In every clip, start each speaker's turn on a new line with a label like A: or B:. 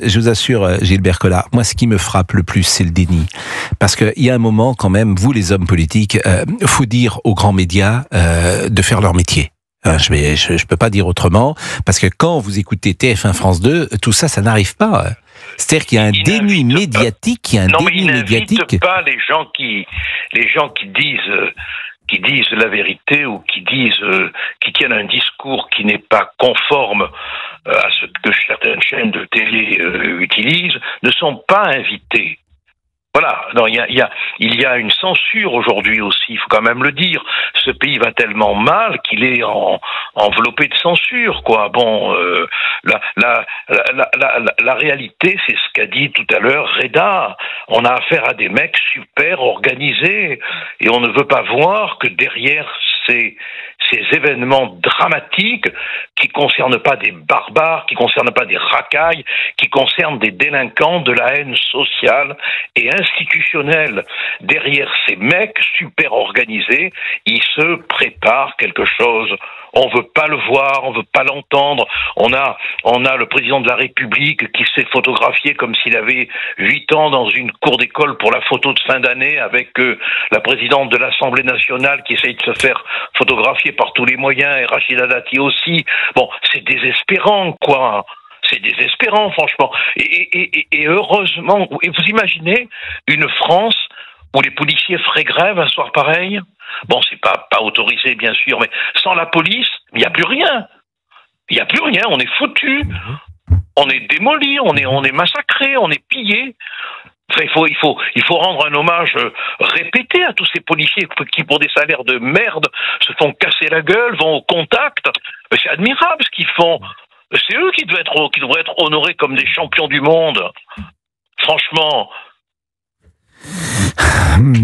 A: je vous assure, Gilbert Collard, moi, ce qui me frappe le plus, c'est le déni. Parce qu'il y a un moment, quand même, vous, les hommes politiques, faut dire aux grands médias de faire leur métier. Je peux pas dire autrement, parce que quand vous écoutez TF1 France 2, tout ça, ça n'arrive pas. C'est-à-dire qu'il y a un déni médiatique,
B: mais il n'invite pas les gens qui disent la vérité ou qui tiennent un discours qui n'est pas conforme à ce que certaines chaînes de télé utilisent, ne sont pas invités. Voilà, non, il y a une censure aujourd'hui aussi, il faut quand même le dire. Ce pays va tellement mal qu'il est enveloppé de censure, quoi. Bon, la réalité, c'est ce qu'a dit tout à l'heure Reda. On a affaire à des mecs super organisés et on ne veut pas voir que derrière ces événements dramatiques qui concernent pas des barbares, qui concernent pas des racailles, qui concernent des délinquants de la haine sociale et institutionnelle. Derrière ces mecs super organisés, il se prépare quelque chose. On veut pas le voir, on veut pas l'entendre. On a le président de la République qui s'est photographié comme s'il avait 8 ans dans une cour d'école pour la photo de fin d'année avec la présidente de l'Assemblée nationale qui essaye de se faire photographier par tous les moyens et Rachida Dati aussi. Bon, c'est désespérant, quoi. C'est désespérant, franchement. Et heureusement, et vous imaginez une France où les policiers feraient grève un soir pareil? Bon, c'est pas autorisé, bien sûr, mais sans la police, il n'y a plus rien. Il n'y a plus rien, on est foutu. On est démoli, on est massacré, on est pillé. Enfin, il faut rendre un hommage répété à tous ces policiers qui, pour des salaires de merde, se font casser la gueule, vont au contact. C'est admirable ce qu'ils font. C'est eux qui devraient être honorés comme des champions du monde. Franchement.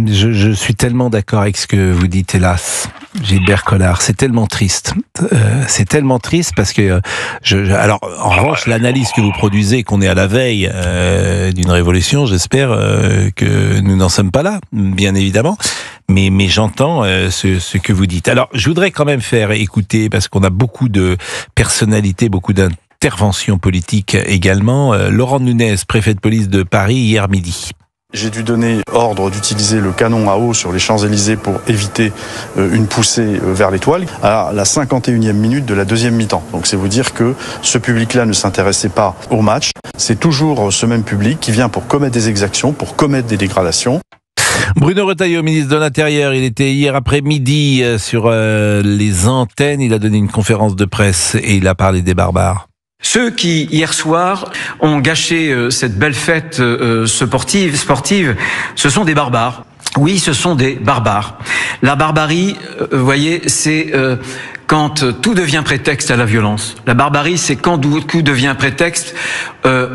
A: Je suis tellement d'accord avec ce que vous dites, hélas, Gilbert Collard. C'est tellement triste. C'est tellement triste parce que alors, en revanche, l'analyse que vous produisez, qu'on est à la veille d'une révolution, j'espère que nous n'en sommes pas là, bien évidemment. Mais j'entends ce que vous dites. Alors, je voudrais quand même faire écouter, parce qu'on a beaucoup de personnalités, beaucoup d'interventions politiques également. Laurent Nunez, préfet de police de Paris, hier midi.
C: J'ai dû donner ordre d'utiliser le canon à eau sur les Champs-Élysées pour éviter une poussée vers l'étoile à la 51e minute de la deuxième mi-temps. Donc c'est vous dire que ce public-là ne s'intéressait pas au match. C'est toujours ce même public qui vient pour commettre des exactions, pour commettre des dégradations.
A: Bruno Retailleau, ministre de l'Intérieur, il était hier après-midi sur les antennes. Il a donné une conférence de presse et il a parlé des barbares.
D: Ceux qui, hier soir, ont gâché cette belle fête sportive, ce sont des barbares. Oui, ce sont des barbares. La barbarie, vous voyez, c'est quand tout devient prétexte à la violence. La barbarie, c'est quand tout devient prétexte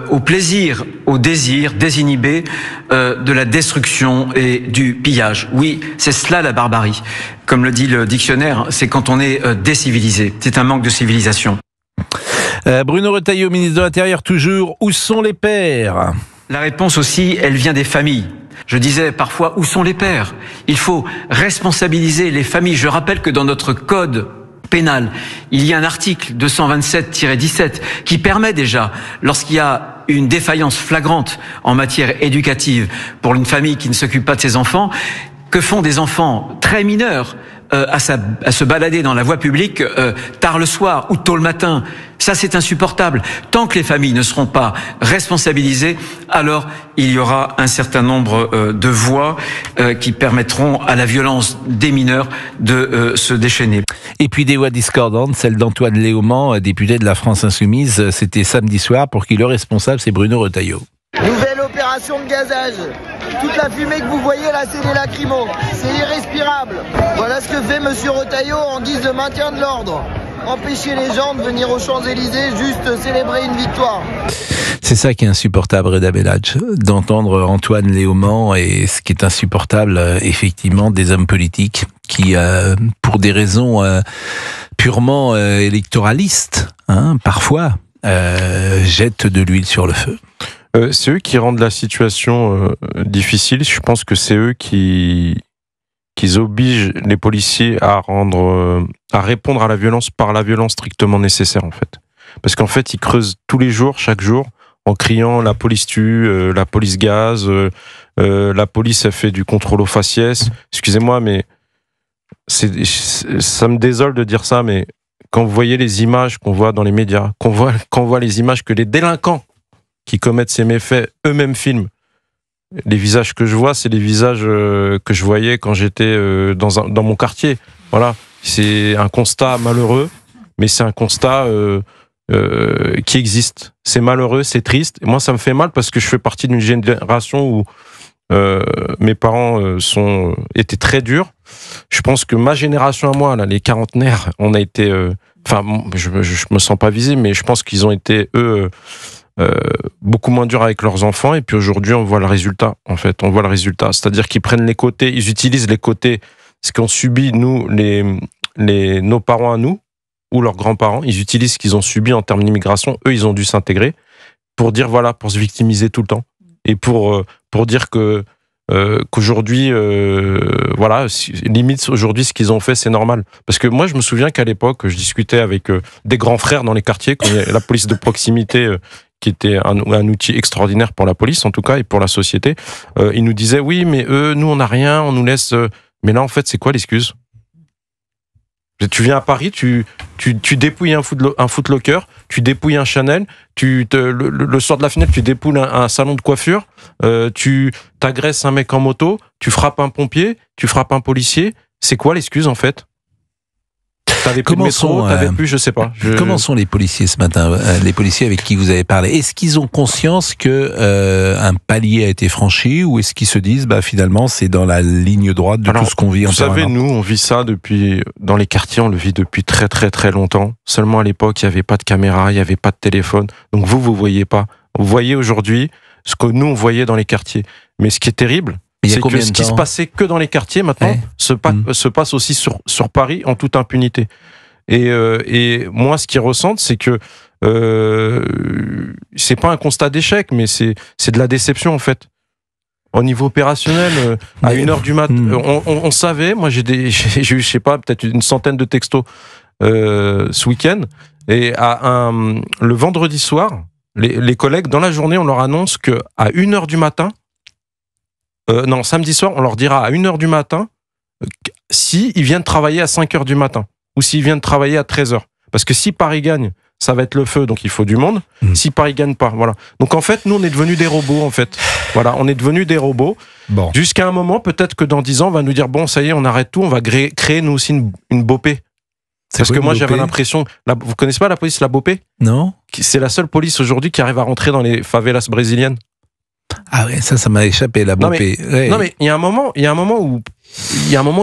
D: au plaisir, au désir désinhibé de la destruction et du pillage. Oui, c'est cela la barbarie. Comme le dit le dictionnaire, c'est quand on est décivilisé. C'est un manque de civilisation.
A: Bruno Retailleau, ministre de l'Intérieur, toujours. Où sont les pères?
D: La réponse aussi, elle vient des familles. Je disais parfois, où sont les pères? Il faut responsabiliser les familles. Je rappelle que dans notre code pénal, il y a un article 227-17 qui permet déjà, lorsqu'il y a une défaillance flagrante en matière éducative pour une famille qui ne s'occupe pas de ses enfants, que font des enfants très mineurs à se balader dans la voie publique tard le soir ou tôt le matin. Ça, c'est insupportable. Tant que les familles ne seront pas responsabilisées, alors il y aura un certain nombre de voies qui permettront à la violence des mineurs de se déchaîner.
A: Et puis des voix discordantes, celle d'Antoine Léaumont, député de la France Insoumise. C'était samedi soir, pour qui le responsable, c'est Bruno Retailleau.
E: Nouvelle opération de gazage. Toute la fumée que vous voyez là, c'est des lacrymos. C'est irrespirable. Voilà ce que fait monsieur Retailleau en guise de maintien de l'ordre. Empêcher les gens de venir aux Champs-Élysées juste célébrer une victoire.
A: C'est ça qui est insupportable, Reda Belhadj, d'entendre Antoine Léaumont, et ce qui est insupportable, effectivement, des hommes politiques qui, pour des raisons purement électoralistes, parfois, jettent de l'huile sur le feu.
F: C'est eux qui rendent la situation difficile. Je pense que c'est eux qui obligent les policiers à répondre à la violence par la violence strictement nécessaire, en fait. Parce qu'en fait, ils creusent tous les jours, chaque jour, en criant la police tue, la police gaz, la police a fait du contrôle aux faciès. Excusez-moi, mais ça me désole de dire ça, mais quand vous voyez les images qu'on voit dans les médias, quand on voit les images que les délinquants qui commettent ces méfaits eux-mêmes filment, les visages que je vois, c'est les visages que je voyais quand j'étais dans mon quartier. Voilà, c'est un constat malheureux, mais c'est un constat qui existe. C'est malheureux, c'est triste. Et moi, ça me fait mal parce que je fais partie d'une génération où mes parents étaient très durs. Je pense que ma génération à moi, là, les quarantenaires, on a été... je me sens pas visé, mais je pense qu'ils ont été, eux, beaucoup moins durs avec leurs enfants. Et puis aujourd'hui, on voit le résultat, en fait. On voit le résultat. C'est-à-dire qu'ils prennent les côtés, ils utilisent les côtés, ce qu'ont subi, nous, nos parents à nous, ou leurs grands-parents, ils utilisent ce qu'ils ont subi en termes d'immigration. Eux, ils ont dû s'intégrer pour dire, voilà, pour se victimiser tout le temps. Et pour dire qu'aujourd'hui, voilà, limite, aujourd'hui, ce qu'ils ont fait, c'est normal. Parce que moi, je me souviens qu'à l'époque, je discutais avec des grands frères dans les quartiers, quand il y a la police de proximité, qui était un outil extraordinaire pour la police, en tout cas, et pour la société. Ils nous disaient, oui, mais eux, nous, on n'a rien, on nous laisse... Mais là, en fait, c'est quoi l'excuse ? Tu viens à Paris, tu dépouilles un Footlocker, tu dépouilles un Chanel, le soir de la fenêtre, tu dépouilles un salon de coiffure, tu t'agresses un mec en moto, tu frappes un pompier, tu frappes un policier. C'est quoi l'excuse, en fait ? T'avais plus de métro, t'avais plus, je sais pas.
A: Comment sont les policiers ce matin, les policiers avec qui vous avez parlé ? Est-ce qu'ils ont conscience que un palier a été franchi, ou est-ce qu'ils se disent, finalement, c'est dans la ligne droite de tout ce qu'on vit en permanence ?
F: Vous savez, nous, on vit ça dans les quartiers, on le vit depuis très très très longtemps. Seulement à l'époque, il n'y avait pas de caméra, il n'y avait pas de téléphone. Donc vous voyez pas. Vous voyez aujourd'hui ce que nous, on voyait dans les quartiers. Mais ce qui est terrible, c'est que ce qui se passait que dans les quartiers, maintenant, se passe aussi sur Paris en toute impunité. Et moi, ce qu'ils ressentent, c'est que c'est pas un constat d'échec, mais c'est de la déception, en fait. Au niveau opérationnel, à 1h du matin, on savait, moi j'ai eu, je sais pas, peut-être une centaine de textos ce week-end, et le vendredi soir, les collègues, dans la journée, on leur annonce qu'à 1h du matin, samedi soir, on leur dira à 1h du matin s'ils viennent travailler à 5h du matin ou s'ils viennent travailler à 13h. Parce que si Paris gagne, ça va être le feu, donc il faut du monde. Si Paris gagne pas, voilà. Donc en fait, nous, on est devenus des robots, en fait. Voilà, on est devenus des robots. Bon. Jusqu'à un moment, peut-être que dans 10 ans, on va nous dire, bon, ça y est, on arrête tout, on va créer nous aussi une BOPé. Parce que moi, j'avais l'impression... Vous connaissez pas la police, la BOPé ? Non. C'est la seule police aujourd'hui qui arrive à rentrer dans les favelas brésiliennes.
A: Ah ouais, ça m'a échappé, la BOPé.
F: Non mais il y a un moment où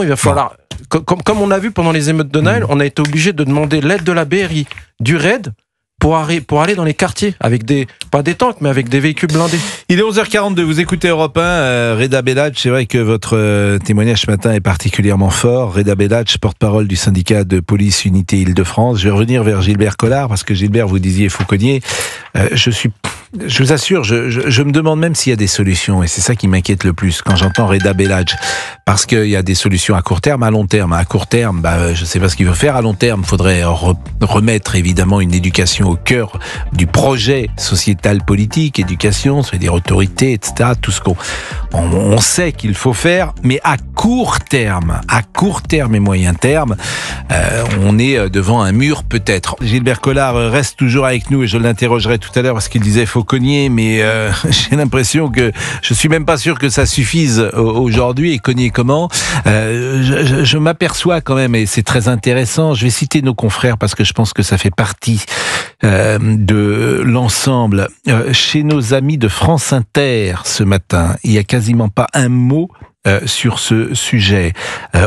F: il va falloir, comme on a vu pendant les émeutes de Noël, on a été obligé de demander l'aide de la BRI, du RAID, pour aller dans les quartiers, avec pas des tanks, mais avec des véhicules blindés.
A: Il est 11h42, vous écoutez Europe 1, Reda Belladj, c'est vrai que votre témoignage ce matin est particulièrement fort. Reda Belladj, porte-parole du syndicat de police Unité Île-de-France. Je vais revenir vers Gilbert Collard, parce que Gilbert, vous disiez Fauconnier, je vous assure, je me demande même s'il y a des solutions, et c'est ça qui m'inquiète le plus quand j'entends Reda Belladj, parce qu'il y a des solutions à court terme, à long terme. À court terme, je ne sais pas ce qu'il veut faire. À long terme, il faudrait remettre évidemment une éducation au cœur du projet sociétal politique, éducation, c'est-à-dire autorité, etc. Tout ce qu'on sait qu'il faut faire, mais à court terme et moyen terme, on est devant un mur peut-être. Gilbert Collard reste toujours avec nous et je l'interrogerai tout à l'heure parce qu'il disait Fauconnier, mais j'ai l'impression que je suis même pas sûr que ça suffise aujourd'hui. Et cogner comment je m'aperçois quand même, et c'est très intéressant, je vais citer nos confrères parce que je pense que ça fait partie de l'ensemble. Chez nos amis de France Inter ce matin, il n'y a quasiment pas un mot sur ce sujet.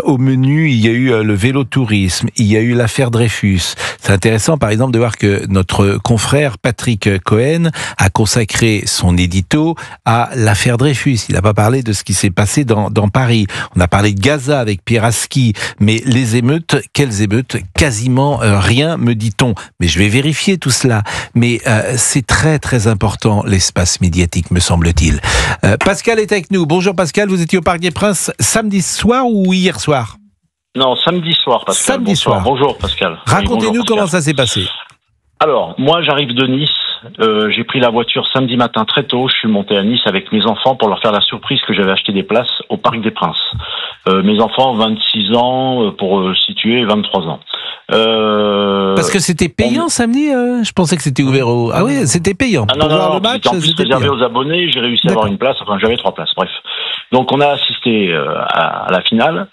A: Au menu, il y a eu le vélotourisme, il y a eu l'affaire Dreyfus. C'est intéressant, par exemple, de voir que notre confrère Patrick Cohen a consacré son édito à l'affaire Dreyfus. Il n'a pas parlé de ce qui s'est passé dans Paris. On a parlé de Gaza avec Pierre Aski, mais les émeutes, quelles émeutes ? Quasiment rien, me dit-on. Mais je vais vérifier tout cela. Mais c'est très très important, l'espace médiatique, me semble-t-il. Pascal est avec nous. Bonjour Pascal, vous étiez au Parc des Princes samedi soir ou hier soir ?
G: Non, samedi soir, Pascal.
A: Samedi soir.
G: Bonjour, Pascal.
A: Racontez-nous comment ça s'est passé.
G: Alors, moi, j'arrive de Nice J'ai pris la voiture samedi matin très tôt. Je suis monté à Nice avec mes enfants pour leur faire la surprise que j'avais acheté des places au Parc des Princes. Mes enfants, 26 ans, pour situer, 23 ans.
A: Parce que c'était payant samedi, je pensais que c'était ouvert au... Ah oui, c'était payant.
G: Ah non,
A: pour voir le match,
G: en plus réservé aux abonnés, j'ai réussi à avoir une place, enfin j'avais 3 places, bref. Donc on a assisté à la finale,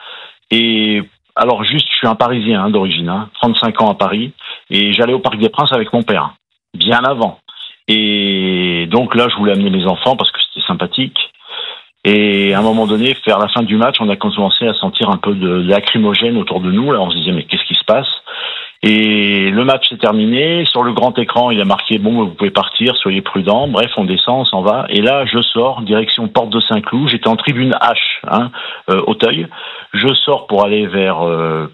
G: et alors juste, je suis un Parisien d'origine, 35 ans à Paris, et j'allais au Parc des Princes avec mon père, bien avant. Et donc là, je voulais amener mes enfants parce que c'était sympathique. Et à un moment donné, vers la fin du match, on a commencé à sentir un peu de lacrymogène autour de nous. Là, on se disait, mais qu'est-ce qui se passe? Et le match s'est terminé. Sur le grand écran, il a marqué, bon, vous pouvez partir, soyez prudents. Bref, on descend, on s'en va. Et là, je sors, direction Porte de Saint-Cloud. J'étais en tribune H, Auteuil. Je sors pour aller vers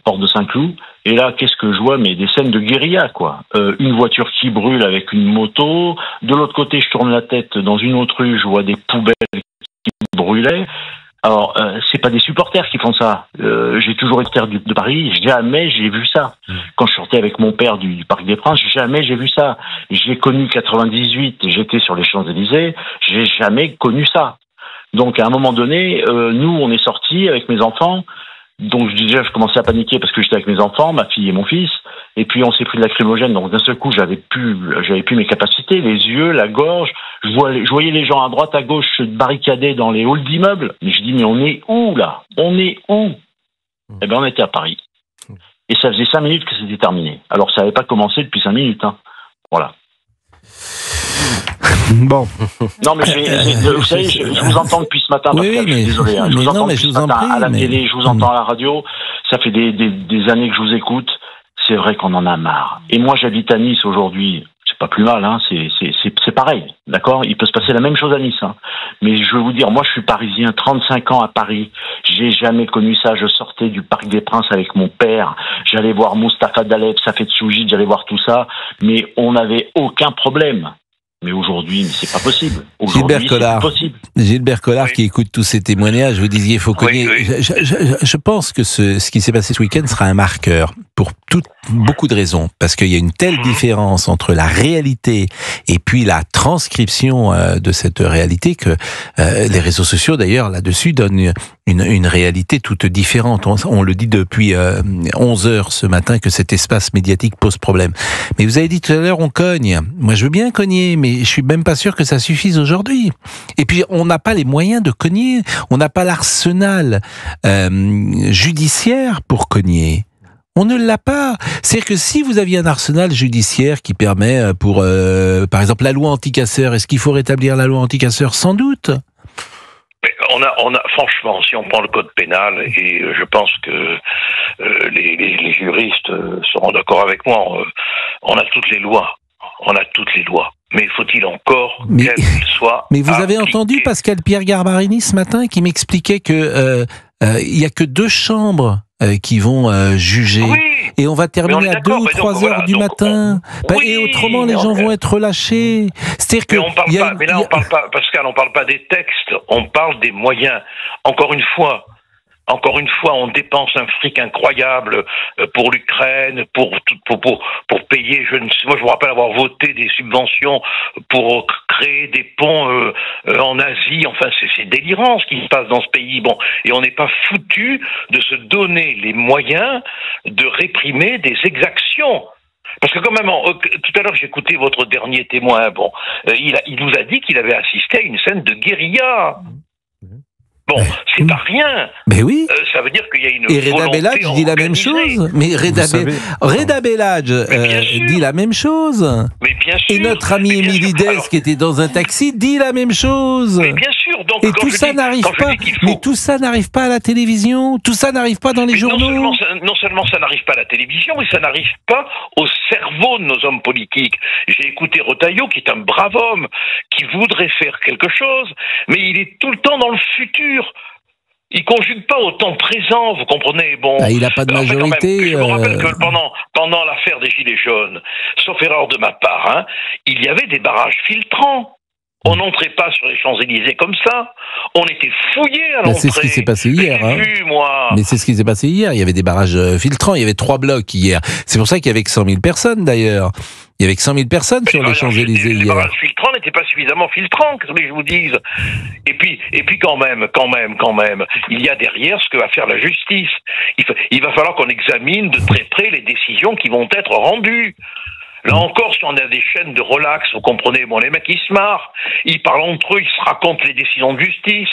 G: Porte de Saint-Cloud. Et là, qu'est-ce que je vois? Mais des scènes de guérilla, quoi. Une voiture qui brûle avec une moto. De l'autre côté, je tourne la tête dans une autre rue, je vois des poubelles qui brûlaient. Alors, c'est pas des supporters qui font ça. J'ai toujours été de Paris, jamais j'ai vu ça. Quand je sortais avec mon père du Parc des Princes, jamais j'ai vu ça. J'ai connu 98, j'étais sur les Champs-Élysées, j'ai jamais connu ça. Donc, à un moment donné, nous, on est sortis avec mes enfants. Donc, déjà, je commençais à paniquer parce que j'étais avec mes enfants, ma fille et mon fils. Et puis, on s'est pris de lacrymogène. Donc, d'un seul coup, j'avais plus mes capacités, les yeux, la gorge. Je voyais les gens à droite, à gauche se barricader dans les halls d'immeubles. Mais je dis, mais on est où, là? On est où? Eh ben, on était à Paris. Et ça faisait 5 minutes que c'était terminé. Alors, ça n'avait pas commencé depuis 5 minutes, Voilà.
A: Bon.
G: Non, mais vous savez, je vous entends depuis ce matin.
A: Oui,
G: Pascal, je suis désolé. Je vous entends depuis ce matin à la télé, je vous entends à la radio. Ça fait des années que je vous écoute. C'est vrai qu'on en a marre. Et moi, j'habite à Nice aujourd'hui. C'est pas plus mal, c'est pareil, d'accord? Il peut se passer la même chose à Nice, Mais je veux vous dire, moi, je suis parisien, 35 ans à Paris. J'ai jamais connu ça. Je sortais du Parc des Princes avec mon père. J'allais voir Mustapha Daleb, Safet Soujid, j'allais voir tout ça. Mais on n'avait aucun problème. Mais aujourd'hui, c'est pas possible.
A: Gilbert Collard qui écoute tous ces témoignages, vous disiez, il faut cogner. Oui. Je pense que ce qui s'est passé ce week-end sera un marqueur pour beaucoup de raisons, parce qu'il y a une telle différence entre la réalité et puis la transcription de cette réalité que les réseaux sociaux, d'ailleurs, là-dessus, donnent une réalité toute différente. On le dit depuis 11 heures ce matin que cet espace médiatique pose problème. Mais vous avez dit tout à l'heure, on cogne. Moi, je veux bien cogner, mais je suis même pas sûr que ça suffise aujourd'hui. Et puis, on n'a pas les moyens de cogner. On n'a pas l'arsenal judiciaire pour cogner. On ne l'a pas. C'est-à-dire que si vous aviez un arsenal judiciaire qui permet pour, par exemple, la loi anti-casseurs, est-ce qu'il faut rétablir la loi anti-casseurs? Sans doute.
B: Mais on a, franchement, si on prend le code pénal, et je pense que les juristes seront d'accord avec moi, on a toutes les lois. On a toutes les lois. Mais faut-il encore qu'elles soient
A: Mais vous avez
B: appliquées.
A: entendu Pascal Pierre Garbarini ce matin qui m'expliquait que il y a que 2 chambres qui vont juger.
B: Oui,
A: et on va terminer à 2 ou 3 heures du matin. Et autrement, les gens vont être relâchés. C'est-à-dire que
B: on parle pas, Pascal, on parle pas des textes, on parle des moyens. Encore une fois, on dépense un fric incroyable pour l'Ukraine, pour payer. Moi, je me rappelle avoir voté des subventions pour créer des ponts en Asie. Enfin, c'est délirant ce qui se passe dans ce pays. Bon, et on n'est pas foutu de se donner les moyens de réprimer des exactions. Parce que quand même, tout à l'heure, j'ai écouté votre dernier témoin. Bon, il nous a dit qu'il avait assisté à une scène de guérilla. Bon, c'est pas rien.
A: Mais oui.
B: Ça veut dire qu'il y a une
A: et Reda Bellage dit la même chose. Mais Reda Bellage dit la même chose.
B: Mais bien sûr.
A: Et notre ami Émilie Dès, qui était dans un taxi, dit la même chose.
B: Mais bien sûr. Donc,
A: et tout ça n'arrive pas. Mais tout ça n'arrive pas à la télévision. Tout ça n'arrive pas dans les journaux.
B: Non seulement ça n'arrive pas à la télévision, mais ça n'arrive pas au cerveau de nos hommes politiques. J'ai écouté Retailleau, qui est un brave homme, qui voudrait faire quelque chose, mais il est tout le temps dans le futur. Il conjugue pas au temps présent, vous comprenez. Bon,
A: il n'a pas de majorité.
B: Je me rappelle que pendant l'affaire des Gilets jaunes, sauf erreur de ma part, il y avait des barrages filtrants On n'entrait pas sur les Champs-Élysées comme ça. On était fouillés à l'entrée.
A: C'est ce qui s'est passé hier.
B: J'ai vu, moi.
A: Mais c'est ce qui s'est passé hier. Il y avait des barrages filtrants. Il y avait 3 blocs hier. C'est pour ça qu'il y avait que 100 000 personnes, d'ailleurs. Il y avait que 100 000 personnes sur les Champs-Élysées hier.
B: Les barrages filtrants n'étaient pas suffisamment filtrants, qu'est-ce que je vous dise. Et puis quand même, il y a derrière ce que va faire la justice. Il va falloir qu'on examine de très près les décisions qui vont être rendues. Là encore, si on a des chaînes de relax, vous comprenez, bon, les mecs, ils se marrent, ils parlent entre eux, ils se racontent les décisions de justice,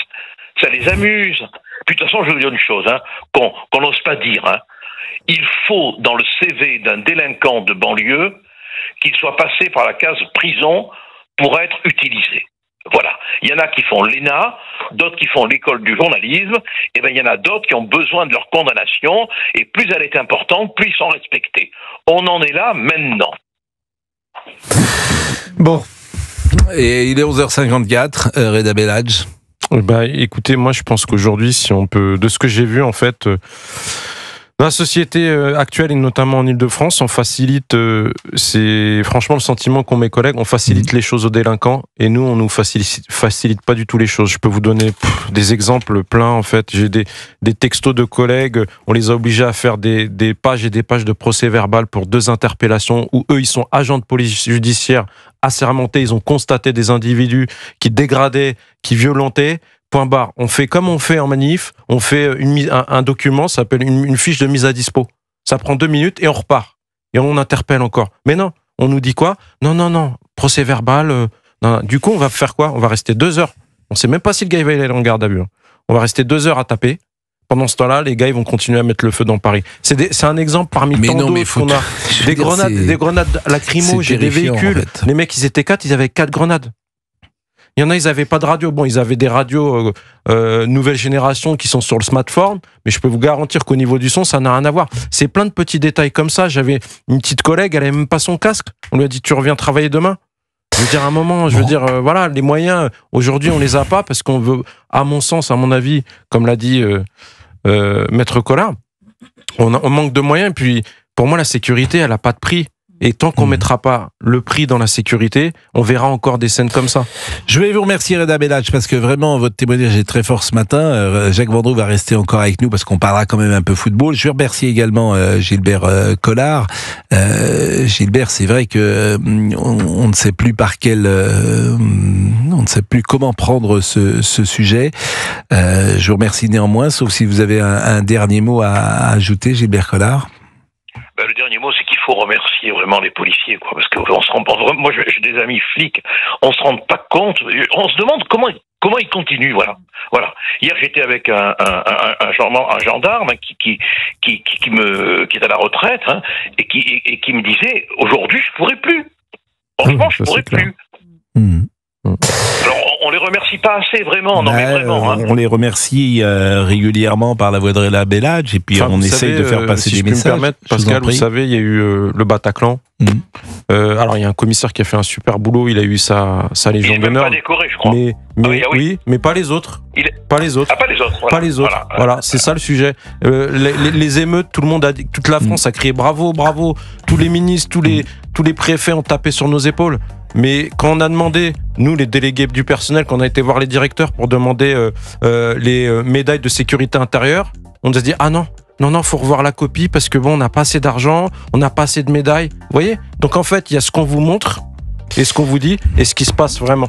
B: ça les amuse. Puis de toute façon, je vais vous dire une chose, qu'on n'ose pas dire. Il faut, dans le CV d'un délinquant de banlieue, qu'il soit passé par la case prison pour être utilisé. Voilà. Il y en a qui font l'ENA, d'autres qui font l'école du journalisme, et ben il y en a d'autres qui ont besoin de leur condamnation, et plus elle est importante, plus ils sont respectés. On en est là maintenant.
A: Bon, et il est 11h54, Reda Bellage.
F: Bah, écoutez, moi je pense qu'aujourd'hui, si on peut, de ce que j'ai vu en fait, dans la société actuelle et notamment en Ile-de-France, on facilite, c'est franchement le sentiment qu'ont mes collègues, on facilite les choses aux délinquants et nous on nous facilite pas du tout les choses. Je peux vous donner des exemples pleins en fait. J'ai des textos de collègues, on les a obligés à faire des pages et des pages de procès-verbal pour 2 interpellations où eux ils sont agents de police judiciaire assermentés, ils ont constaté des individus qui dégradaient, qui violentaient. Point barre. On fait comme on fait en manif, on fait un document, ça s'appelle une fiche de mise à dispo. Ça prend 2 minutes et on repart. Et on interpelle encore. Mais non, on nous dit quoi ? Non, procès verbal. Non. Du coup, on va faire quoi ? On va rester 2 heures. On sait même pas si le gars va aller en garde à vue. On va rester 2 heures à taper. Pendant ce temps-là, les gars ils vont continuer à mettre le feu dans Paris. C'est un exemple parmi tant d'autres qu'on a. Des grenades lacrymo, j'ai des véhicules. En fait. Les mecs, ils étaient 4, ils avaient 4 grenades. Il y en a, ils n'avaient pas de radio. Bon, ils avaient des radios nouvelle génération qui sont sur le smartphone, mais je peux vous garantir qu'au niveau du son, ça n'a rien à voir. C'est plein de petits détails comme ça. J'avais une petite collègue, elle n'avait même pas son casque. On lui a dit, tu reviens travailler demain. Je veux dire, à un moment, voilà, les moyens, aujourd'hui, on les a pas parce qu'on veut, à mon sens, à mon avis, comme l'a dit Maître Collard, on manque de moyens. Et puis, pour moi, la sécurité, elle n'a pas de prix. Et tant qu'on mettra pas le prix dans la sécurité, on verra encore des scènes comme ça.
A: Je vais vous remercier, Reda Bellage, parce que vraiment, votre témoignage est très fort ce matin. Jacques Vendroux va rester encore avec nous parce qu'on parlera quand même un peu football. Je vais remercier également Gilbert Collard. Gilbert, c'est vrai que on ne sait plus par quel... on ne sait plus comment prendre ce sujet. Je vous remercie néanmoins, sauf si vous avez un dernier mot à ajouter, Gilbert Collard.
B: Le dernier mot, c'est qu'il faut remercier vraiment les policiers, quoi, parce que on se rend pas. Moi, j'ai des amis flics, on se rend pas compte. On se demande comment ils continuent, voilà. Hier, j'étais avec un gendarme qui est à la retraite, et qui me disait, aujourd'hui, je pourrais plus. Franchement, je pourrais plus. Alors, on les remercie pas assez, vraiment. Non, mais vraiment.
A: On les remercie régulièrement par la voix de Reda Bellage, et puis on essaye de faire passer des messages.
F: Si je peux me permettre, Pascal, vous savez, il y a eu le Bataclan. Alors, il y a un commissaire qui a fait un super boulot, il a eu sa Légion d'honneur.
B: Il n'est pas décoré, je crois.
F: Oui, mais pas les autres. Pas les autres.
B: Ah, pas les autres. Voilà.
F: Pas les autres. Voilà, c'est ça le sujet. Les émeutes, tout le monde toute la France a crié bravo. Tous les ministres, tous les préfets ont tapé sur nos épaules. Mais quand on a demandé, nous les délégués du personnel, quand on a été voir les directeurs pour demander les médailles de sécurité intérieure, on nous a dit non, faut revoir la copie parce que on n'a pas assez d'argent, on n'a pas assez de médailles. Vous voyez ? Donc en fait, il y a ce qu'on vous montre et ce qu'on vous dit et ce qui se passe vraiment.